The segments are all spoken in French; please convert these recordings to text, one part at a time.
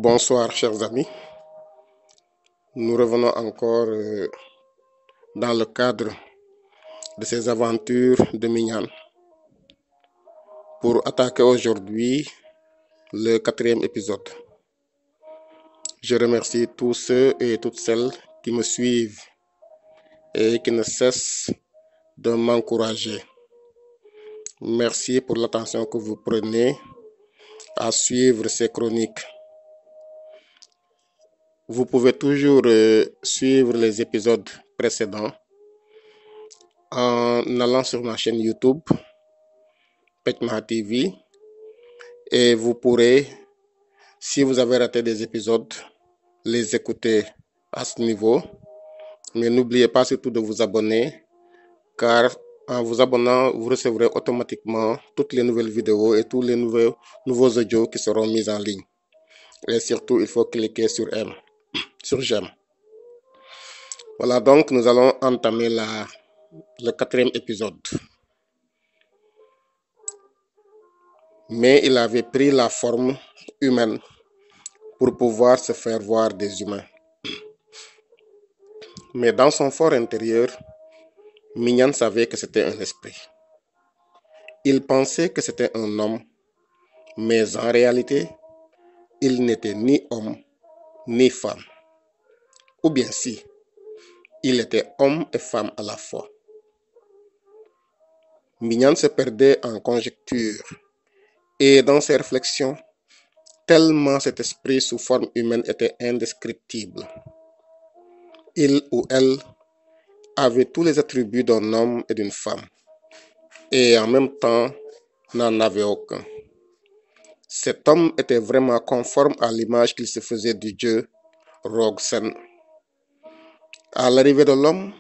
Bonsoir chers amis, nous revenons encore dans le cadre de ces aventures de Mignane pour attaquer aujourd'hui le 4e épisode. Je remercie tous ceux et toutes celles qui me suivent et qui ne cessent de m'encourager. Merci pour l'attention que vous prenez à suivre ces chroniques. Vous pouvez toujours suivre les épisodes précédents en allant sur ma chaîne YouTube, Pechma TV, et vous pourrez, si vous avez raté des épisodes, les écouter à ce niveau. Mais n'oubliez pas surtout de vous abonner, car en vous abonnant, vous recevrez automatiquement toutes les nouvelles vidéos et tous les nouveaux audios qui seront mis en ligne. Et surtout, il faut cliquer sur j'aime. Voilà, donc nous allons entamer le 4e épisode. Mais il avait pris la forme humaine pour pouvoir se faire voir des humains. Mais dans son fort intérieur, Mignane savait que c'était un esprit. Il pensait que c'était un homme, mais en réalité, il n'était ni homme, ni femme. Ou bien si, il était homme et femme à la fois. Mignane se perdait en conjectures et dans ses réflexions, tellement cet esprit sous forme humaine était indescriptible. Il ou elle avait tous les attributs d'un homme et d'une femme, et en même temps n'en avait aucun. Cet homme était vraiment conforme à l'image qu'il se faisait du dieu Rogsen. À l'arrivée de l'homme,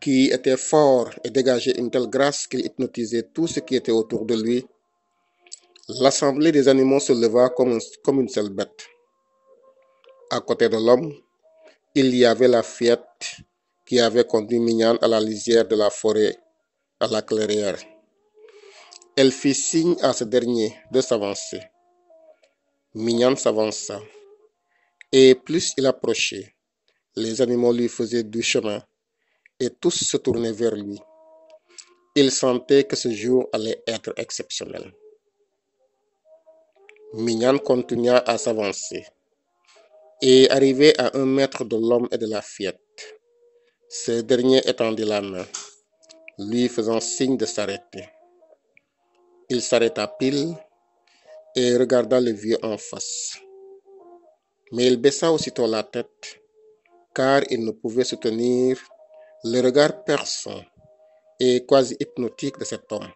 qui était fort et dégageait une telle grâce qu'il hypnotisait tout ce qui était autour de lui, l'assemblée des animaux se leva comme une seule bête. À côté de l'homme, il y avait la fillette qui avait conduit Mignane à la lisière de la forêt, à la clairière. Elle fit signe à ce dernier de s'avancer. Mignane s'avança, et plus il approchait, les animaux lui faisaient du chemin, et tous se tournaient vers lui. Il sentait que ce jour allait être exceptionnel. Mignane continua à s'avancer, et arrivé à 1 mètre de l'homme et de la fillette, ce dernier étendit la main, lui faisant signe de s'arrêter. Il s'arrêta pile et regarda le vieux en face. Mais il baissa aussitôt la tête, car il ne pouvait soutenir le regard perçant et quasi hypnotique de cet homme.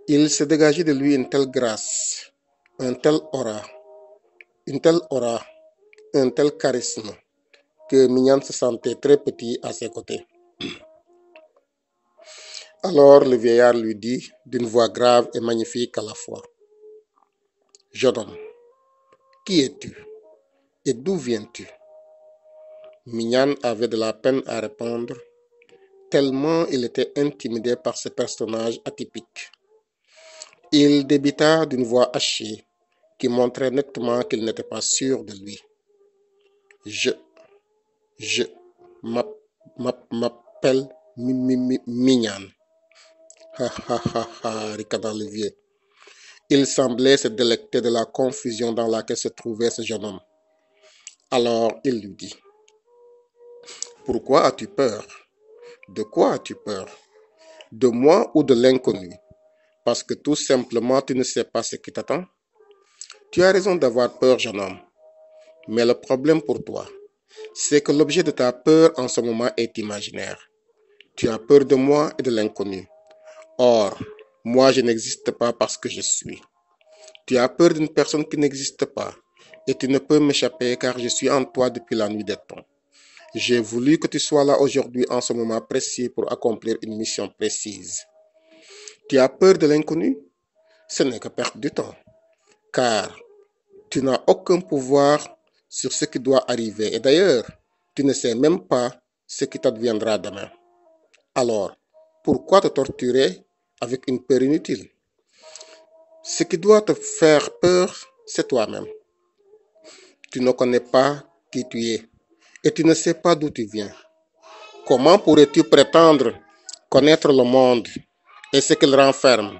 Il se dégageait de lui une telle grâce, un tel aura, un tel charisme, que Mignane se sentait très petit à ses côtés. Alors le vieillard lui dit d'une voix grave et magnifique à la fois: « Jeune homme, qui es-tu et d'où viens-tu » Mignane avait de la peine à répondre, tellement il était intimidé par ce personnage atypique. Il débita d'une voix hachée, qui montrait nettement qu'il n'était pas sûr de lui. Je m'appelle Mignane. Ha ha ha ha, ricana le vieux. Il semblait se délecter de la confusion dans laquelle se trouvait ce jeune homme. Alors il lui dit: « Pourquoi as-tu peur? De quoi as-tu peur? De moi ou de l'inconnu? Parce que tout simplement tu ne sais pas ce qui t'attend? Tu as raison d'avoir peur, jeune homme. Mais le problème pour toi, c'est que l'objet de ta peur en ce moment est imaginaire. Tu as peur de moi et de l'inconnu. Or, moi je n'existe pas parce que je suis. Tu as peur d'une personne qui n'existe pas, et tu ne peux m'échapper car je suis en toi depuis la nuit des temps. J'ai voulu que tu sois là aujourd'hui en ce moment précis pour accomplir une mission précise. Tu as peur de l'inconnu? Ce n'est que perdre du temps, car tu n'as aucun pouvoir sur ce qui doit arriver, et d'ailleurs, tu ne sais même pas ce qui t'adviendra demain. Alors, pourquoi te torturer avec une peur inutile? Ce qui doit te faire peur, c'est toi-même. Tu ne connais pas qui tu es et tu ne sais pas d'où tu viens. Comment pourrais-tu prétendre connaître le monde et ce qu'il renferme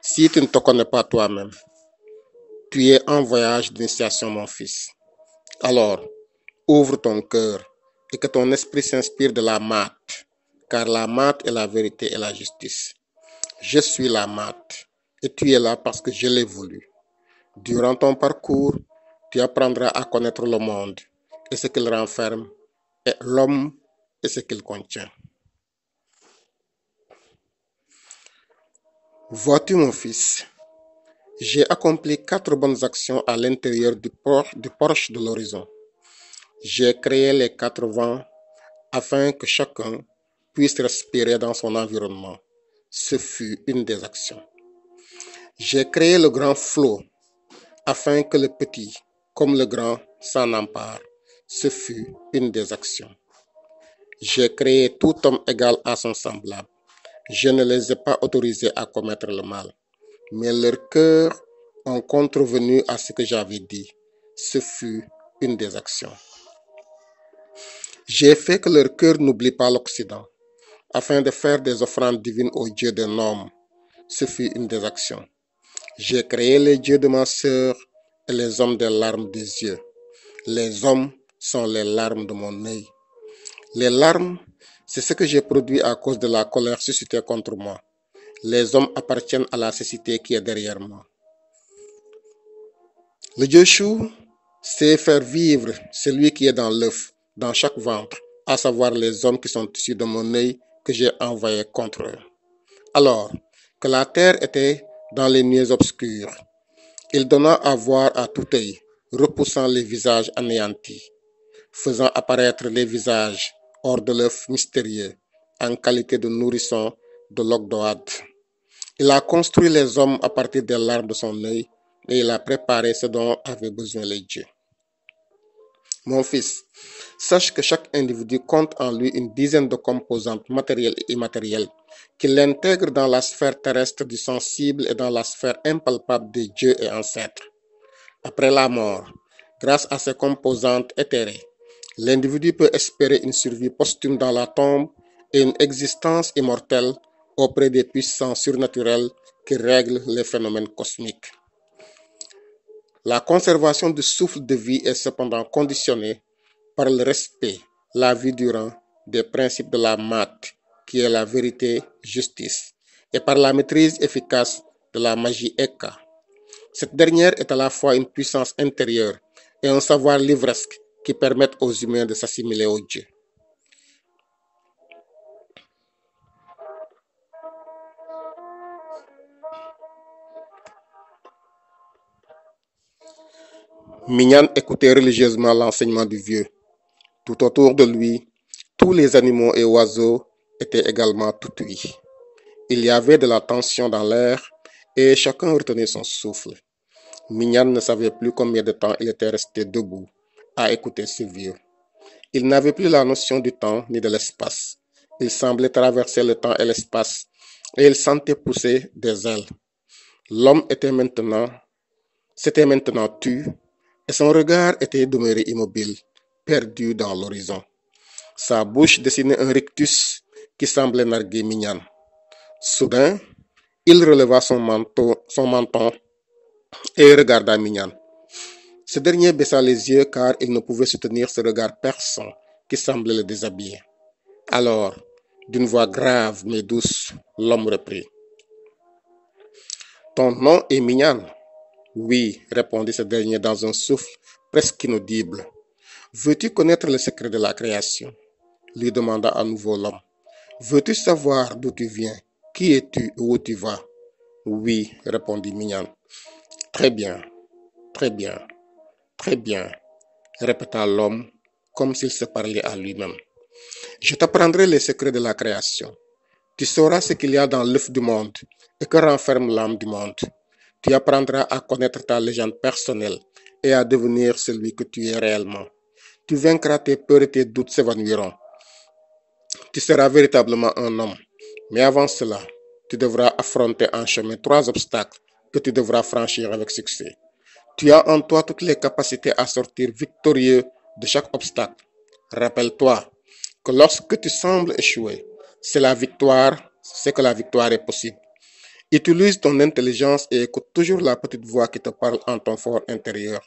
si tu ne te connais pas toi-même? Tu es en voyage d'initiation, mon fils. Alors, ouvre ton cœur et que ton esprit s'inspire de la maths, car la maths est la vérité et la justice. Je suis la maths et tu es là parce que je l'ai voulu. Durant ton parcours, tu apprendras à connaître le monde et ce qu'il renferme, et l'homme et ce qu'il contient. Vois-tu, mon fils, j'ai accompli 4 bonnes actions à l'intérieur du porche de l'horizon. J'ai créé les 4 vents afin que chacun puisse respirer dans son environnement. Ce fut une des actions. J'ai créé le grand flot afin que le petit, comme le grand, s'en empare. Ce fut une des actions. J'ai créé tout homme égal à son semblable. Je ne les ai pas autorisés à commettre le mal, mais leurs cœurs ont contrevenu à ce que j'avais dit. Ce fut une des actions. J'ai fait que leur cœur n'oublie pas l'Occident, afin de faire des offrandes divines aux dieux des noms. Ce fut une des actions. J'ai créé les dieux de ma sœur et les hommes des larmes des yeux. Les hommes sont les larmes de mon œil. Les larmes, c'est ce que j'ai produit à cause de la colère suscitée contre moi. Les hommes appartiennent à la cécité qui est derrière moi. Le Dieu Chou sait faire vivre celui qui est dans l'œuf, dans chaque ventre, à savoir les hommes qui sont issus de mon œil que j'ai envoyé contre eux. Alors que la terre était dans les nuées obscures, il donna à voir à tout œil, repoussant les visages anéantis, faisant apparaître les visages hors de l'œuf mystérieux, en qualité de nourrisson de l'Ogdoad. Il a construit les hommes à partir des larmes de son œil, et il a préparé ce dont avaient besoin les dieux. Mon fils, sache que chaque individu compte en lui une dizaine de composantes matérielles et immatérielles qui l'intègrent dans la sphère terrestre du sensible et dans la sphère impalpable des dieux et ancêtres. Après la mort, grâce à ces composantes éthérées, l'individu peut espérer une survie posthume dans la tombe et une existence immortelle auprès des puissances surnaturelles qui règlent les phénomènes cosmiques. La conservation du souffle de vie est cependant conditionnée par le respect, la vie durant, des principes de la maths, qui est la vérité, justice, et par la maîtrise efficace de la magie Eka. Cette dernière est à la fois une puissance intérieure et un savoir livresque qui permettent aux humains de s'assimiler aux dieux. Mignan écoutait religieusement l'enseignement du vieux. Tout autour de lui, tous les animaux et oiseaux étaient également tout ouïes. Il y avait de la tension dans l'air et chacun retenait son souffle. Mignan ne savait plus combien de temps il était resté debout à écouter ce vieux. Il n'avait plus la notion du temps ni de l'espace. Il semblait traverser le temps et l'espace et il sentait pousser des ailes. L'homme s'était maintenant tu et son regard était demeuré immobile, perdu dans l'horizon. Sa bouche dessinait un rictus qui semblait narguer Mignan. Soudain, il releva son menton et regarda Mignan. Ce dernier baissa les yeux car il ne pouvait soutenir ce regard perçant qui semblait le déshabiller. Alors, d'une voix grave mais douce, l'homme reprit. « Ton nom est Mignan ?»« Oui, répondit ce dernier dans un souffle presque inaudible. « Veux-tu connaître le secret de la création ?» lui demanda à nouveau l'homme. « Veux-tu savoir d'où tu viens? Qui es-tu et où tu vas ?»« Oui, répondit Mignan. »« Très bien, très bien, très bien, répéta l'homme comme s'il se parlait à lui-même. Je t'apprendrai les secrets de la création. Tu sauras ce qu'il y a dans l'œuf du monde et que renferme l'âme du monde. Tu apprendras à connaître ta légende personnelle et à devenir celui que tu es réellement. Tu vaincras tes peurs et tes doutes s'évanouiront. Tu seras véritablement un homme. Mais avant cela, tu devras affronter en chemin 3 obstacles que tu devras franchir avec succès. Tu as en toi toutes les capacités à sortir victorieux de chaque obstacle. Rappelle-toi que lorsque tu sembles échouer, c'est que la victoire est possible. Utilise ton intelligence et écoute toujours la petite voix qui te parle en ton fort intérieur.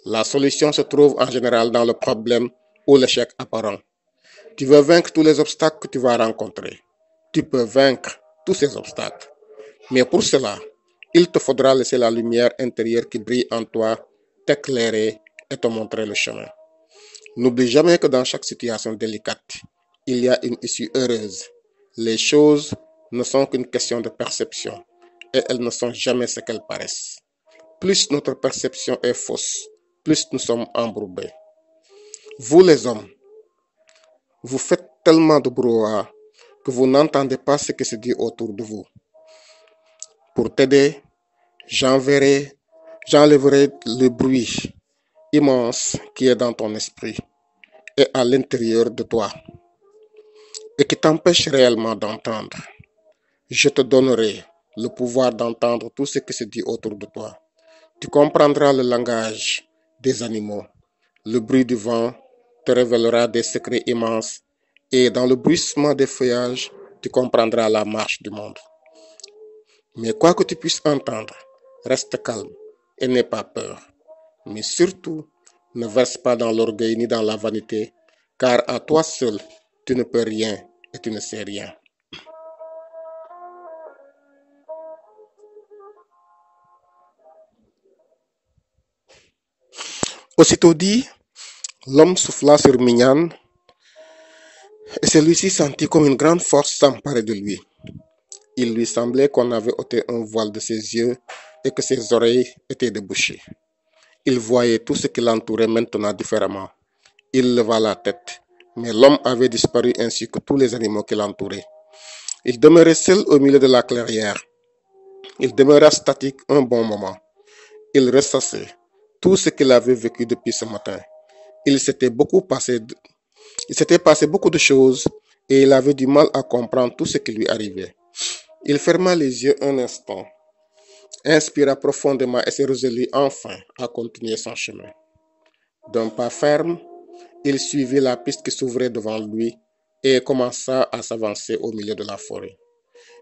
La solution se trouve en général dans le problème ou l'échec apparent. Tu veux vaincre tous les obstacles que tu vas rencontrer. Tu peux vaincre tous ces obstacles. Mais pour cela, il te faudra laisser la lumière intérieure qui brille en toi t'éclairer et te montrer le chemin. N'oublie jamais que dans chaque situation délicate, il y a une issue heureuse. Les choses ne sont qu'une question de perception et elles ne sont jamais ce qu'elles paraissent. Plus notre perception est fausse, plus nous sommes embourbés. Vous les hommes, vous faites tellement de brouhaha que vous n'entendez pas ce qui se dit autour de vous. Pour t'aider, j'enlèverai le bruit immense qui est dans ton esprit et à l'intérieur de toi et qui t'empêche réellement d'entendre. Je te donnerai le pouvoir d'entendre tout ce qui se dit autour de toi. Tu comprendras le langage des animaux. Le bruit du vent te révélera des secrets immenses et dans le bruissement des feuillages, tu comprendras la marche du monde. Mais quoi que tu puisses entendre, reste calme et n'aie pas peur. Mais surtout, ne verse pas dans l'orgueil ni dans la vanité, car à toi seul, tu ne peux rien et tu ne sais rien. Aussitôt dit, l'homme souffla sur Mignan et celui-ci sentit comme une grande force s'emparer de lui. Il lui semblait qu'on avait ôté un voile de ses yeux et que ses oreilles étaient débouchées. Il voyait tout ce qui l'entourait maintenant différemment. Il leva la tête, mais l'homme avait disparu ainsi que tous les animaux qui l'entouraient. Il demeurait seul au milieu de la clairière. Il demeura statique un bon moment. Il ressassait tout ce qu'il avait vécu depuis ce matin. Il s'était passé beaucoup de choses et il avait du mal à comprendre tout ce qui lui arrivait. Il ferma les yeux un instant, inspira profondément et se résolut enfin à continuer son chemin. D'un pas ferme, il suivit la piste qui s'ouvrait devant lui et commença à s'avancer au milieu de la forêt.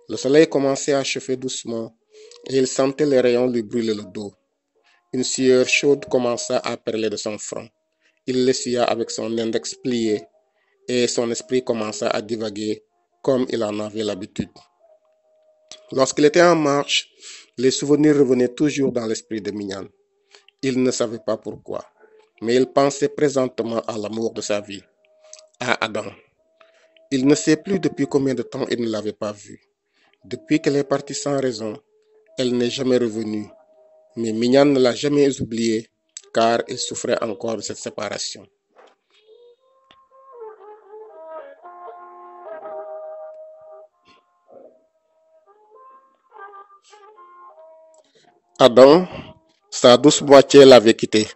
Le soleil commençait à chauffer doucement et il sentait les rayons lui brûler le dos. Une sueur chaude commença à perler de son front. Il l'essuya avec son index plié et son esprit commença à divaguer comme il en avait l'habitude. Lorsqu'il était en marche, les souvenirs revenaient toujours dans l'esprit de Mignan. Il ne savait pas pourquoi, mais il pensait présentement à l'amour de sa vie, à Adam. Il ne sait plus depuis combien de temps il ne l'avait pas vue. Depuis qu'elle est partie sans raison, elle n'est jamais revenue. Mais Mignan ne l'a jamais oubliée, car il souffrait encore de cette séparation. Adam, sa douce moitié l'avait quitté.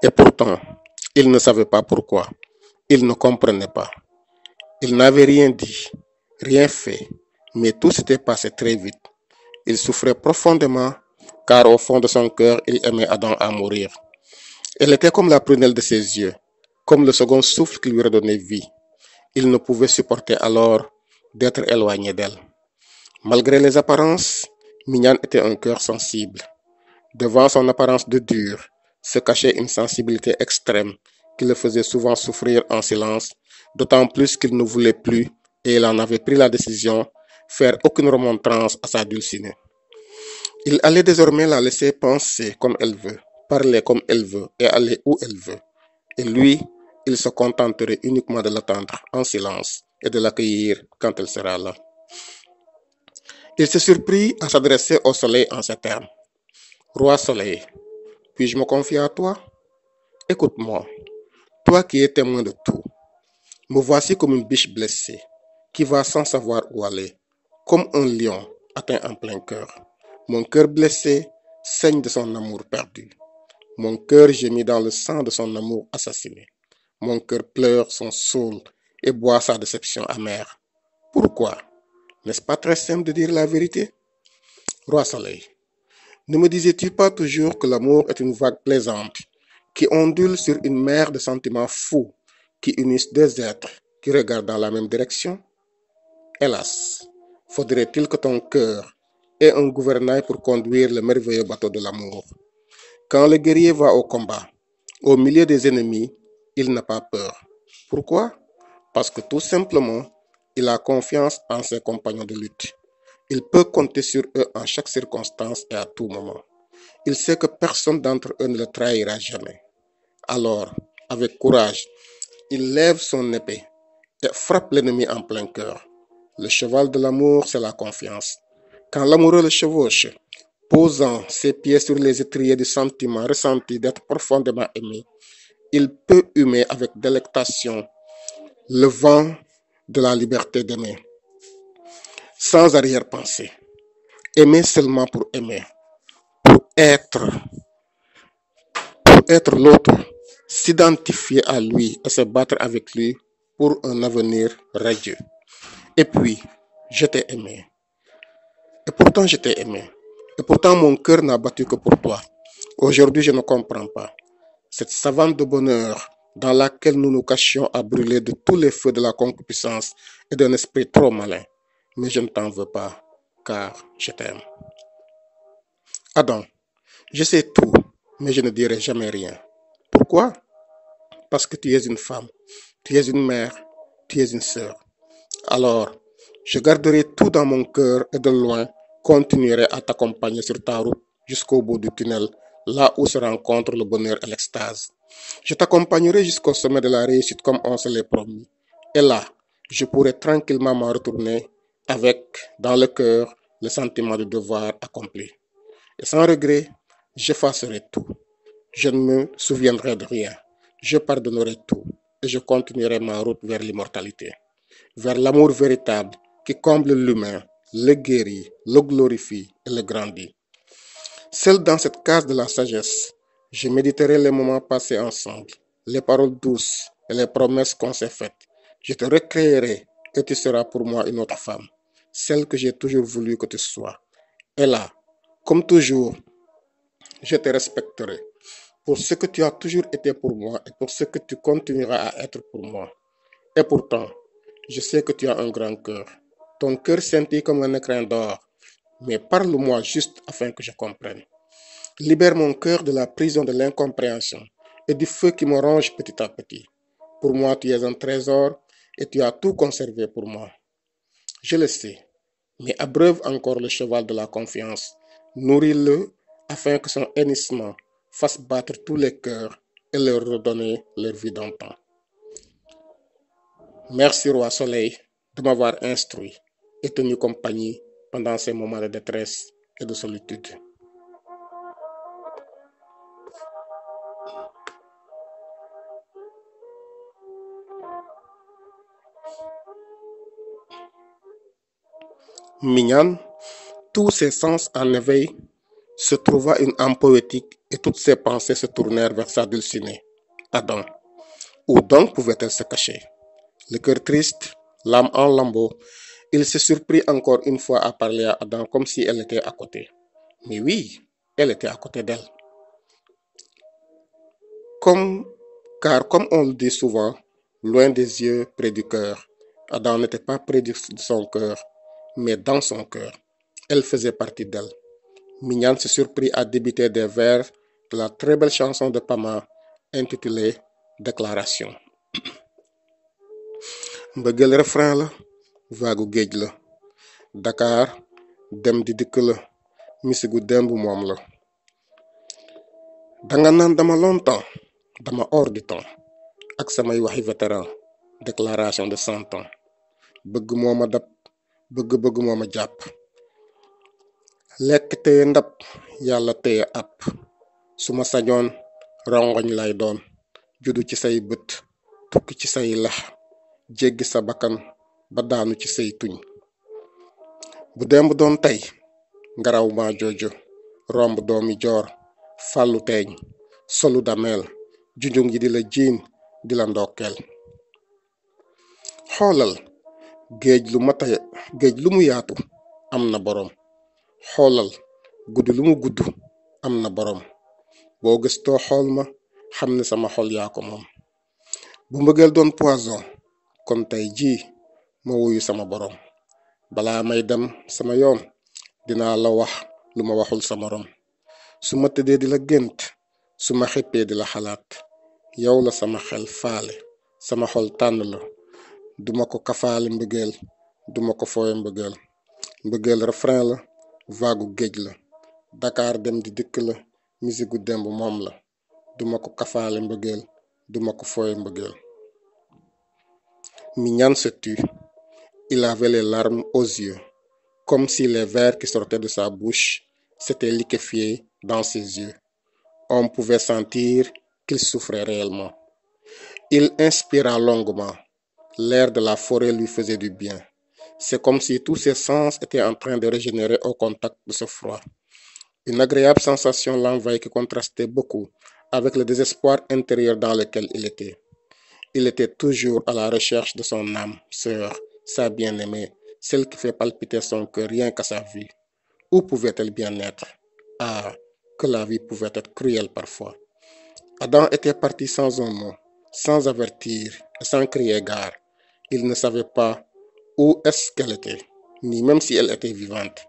Et pourtant, il ne savait pas pourquoi. Il ne comprenait pas. Il n'avait rien dit, rien fait, mais tout s'était passé très vite. Il souffrait profondément, car au fond de son cœur, il aimait Adam à mourir. Elle était comme la prunelle de ses yeux, comme le second souffle qui lui redonnait vie. Il ne pouvait supporter alors d'être éloigné d'elle. Malgré les apparences, Mignan était un cœur sensible. Devant son apparence de dur, se cachait une sensibilité extrême qui le faisait souvent souffrir en silence, d'autant plus qu'il ne voulait plus, et il en avait pris la décision, faire aucune remontrance à sa dulcinée. Il allait désormais la laisser penser comme elle veut, parler comme elle veut et aller où elle veut. Et lui, il se contenterait uniquement de l'attendre en silence et de l'accueillir quand elle sera là. Il se surprit à s'adresser au soleil en ces termes. Roi soleil, puis-je me confier à toi? Écoute-moi, toi qui es témoin de tout. Me voici comme une biche blessée, qui va sans savoir où aller, comme un lion atteint en plein cœur. Mon cœur blessé saigne de son amour perdu. Mon cœur gémit dans le sang de son amour assassiné. Mon cœur pleure son saoul et boit sa déception amère. Pourquoi? N'est-ce pas très simple de dire la vérité? Roi Soleil, Ne me disais-tu pas toujours que l'amour est une vague plaisante qui ondule sur une mer de sentiments fous qui unissent deux êtres qui regardent dans la même direction? Hélas, faudrait-il que ton cœur ait un gouvernail pour conduire le merveilleux bateau de l'amour? Quand le guerrier va au combat, au milieu des ennemis, il n'a pas peur. Pourquoi? Parce que tout simplement, il a confiance en ses compagnons de lutte. Il peut compter sur eux en chaque circonstance et à tout moment. Il sait que personne d'entre eux ne le trahira jamais. Alors, avec courage, il lève son épée et frappe l'ennemi en plein cœur. Le cheval de l'amour, c'est la confiance. Quand l'amoureux le chevauche, posant ses pieds sur les étriers du sentiment ressenti d'être profondément aimé, il peut humer avec délectation le vent de la liberté d'aimer, sans arrière-pensée. Aimer seulement être, pour être l'autre, s'identifier à lui et se battre avec lui pour un avenir radieux. Et puis, je t'ai aimé. Et pourtant, je t'ai aimé. Et pourtant, mon cœur n'a battu que pour toi. Aujourd'hui, je ne comprends pas. Cette savane de bonheur dans laquelle nous nous cachions à brûler de tous les feux de la concupiscence et d'un esprit trop malin. Mais je ne t'en veux pas, car je t'aime. Adam, je sais tout, mais je ne dirai jamais rien. Pourquoi? Parce que tu es une femme, tu es une mère, tu es une sœur. Alors, je garderai tout dans mon cœur et de loin, continuerai à t'accompagner sur ta route jusqu'au bout du tunnel, là où se rencontrent le bonheur et l'extase. Je t'accompagnerai jusqu'au sommet de la réussite comme on se l'est promis. Et là, je pourrai tranquillement m'en retourner avec, dans le cœur, le sentiment de devoir accompli. Et sans regret, j'effacerai tout. Je ne me souviendrai de rien. Je pardonnerai tout et je continuerai ma route vers l'immortalité, vers l'amour véritable qui comble l'humain, le guérit, le glorifie et le grandit. Seul dans cette case de la sagesse, je méditerai les moments passés ensemble, les paroles douces et les promesses qu'on s'est faites. Je te recréerai et tu seras pour moi une autre femme, celle que j'ai toujours voulu que tu sois. Et là, comme toujours, je te respecterai pour ce que tu as toujours été pour moi et pour ce que tu continueras à être pour moi. Et pourtant, je sais que tu as un grand cœur. Ton cœur scintille comme un écrin d'or. Mais parle-moi juste afin que je comprenne. Libère mon cœur de la prison de l'incompréhension et du feu qui me ronge petit à petit. Pour moi, tu es un trésor et tu as tout conservé pour moi. Je le sais, mais abreuve encore le cheval de la confiance. Nourris-le afin que son hennissement fasse battre tous les cœurs et leur redonner leur vie d'antan. Merci, Roi Soleil, de m'avoir instruit et tenu compagnie pendant ces moments de détresse et de solitude. Mignon, tous ses sens en éveil, se trouva une âme poétique et toutes ses pensées se tournèrent vers sa dulcinée, Adam. Où donc pouvait-elle se cacher? Le cœur triste, l'âme en lambeaux, il se surprit encore une fois à parler à Adam comme si elle était à côté. Mais oui, elle était à côté d'elle. Car comme on le dit souvent, loin des yeux, près du cœur, Adam n'était pas près de son cœur, mais dans son cœur. Elle faisait partie d'elle. Mignane se surprit à débiter des vers de la très belle chanson de Pama intitulée Déclaration. mbëggeel refrain la vagu géej la Dakar dem di dikk la misigu demb moom la danga naan dama longtemps dama hors du temps ak samay waxi vétéran déclaration de 100 ans bëgg moo ma dab bëgg-bëgg moo ma jàpp lekk téye ndab yàlla téye app su ma sañoon rongoñ lay doon juddu ci say bët tukki ci say lax jéggi sa bakkan ba daanu ci say tuñ bu demb doon tey ngaraw maa joojo romb doomi joor fàllu teeñ solu dameel junjung yi di la jiin di la ndokkeel xoolal géej lu mu yaatu am na boroom xoolal guddi lu mu gudd am na boroom boo gëstoo xool ma xam ne sama xol yaa ko moom. bu mbëggeel doon poison kon tey jii ma wuyu sama boroom. balaa may dem sama yoon dinaa la wax lu ma waxul sa morom. su ma tëddee di la gént su ma xippee di la xalaat yow la sama xel faale sama xol tànn la. duma ko kafaale mbëggeel duma ko fooye mbëggeel. mbëggeel refrain la vagu géej la. Dakar dem di dikk la musigu demb moom la. duma ko kafaale mbëggeel duma ko fooye mbëggeel. Mignane se tut. Il avait les larmes aux yeux, comme si les vers qui sortaient de sa bouche s'étaient liquéfiés dans ses yeux. On pouvait sentir qu'il souffrait réellement. Il inspira longuement. L'air de la forêt lui faisait du bien. C'est comme si tous ses sens étaient en train de régénérer au contact de ce froid. Une agréable sensation l'envahit qui contrastait beaucoup avec le désespoir intérieur dans lequel il était. Il était toujours à la recherche de son âme sœur, sa bien-aimée, celle qui fait palpiter son cœur rien qu'à sa vue. Où pouvait-elle bien être? Ah, que la vie pouvait être cruelle parfois. Adam était parti sans un mot, sans avertir et sans crier gare. Il ne savait pas où est-ce qu'elle était, ni même si elle était vivante.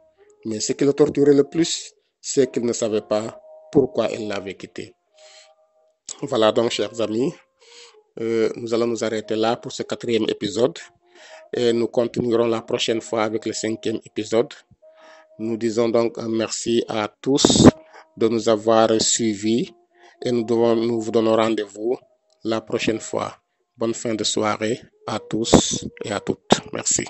Mais ce qui le torturait le plus, c'est qu'il ne savait pas pourquoi elle l'avait quitté. Voilà donc, chers amis, nous allons nous arrêter là pour ce 4e épisode et nous continuerons la prochaine fois avec le 5e épisode. Nous disons donc un merci à tous de nous avoir suivis et nous vous donnons rendez-vous la prochaine fois. Bonne fin de soirée à tous et à toutes. Merci.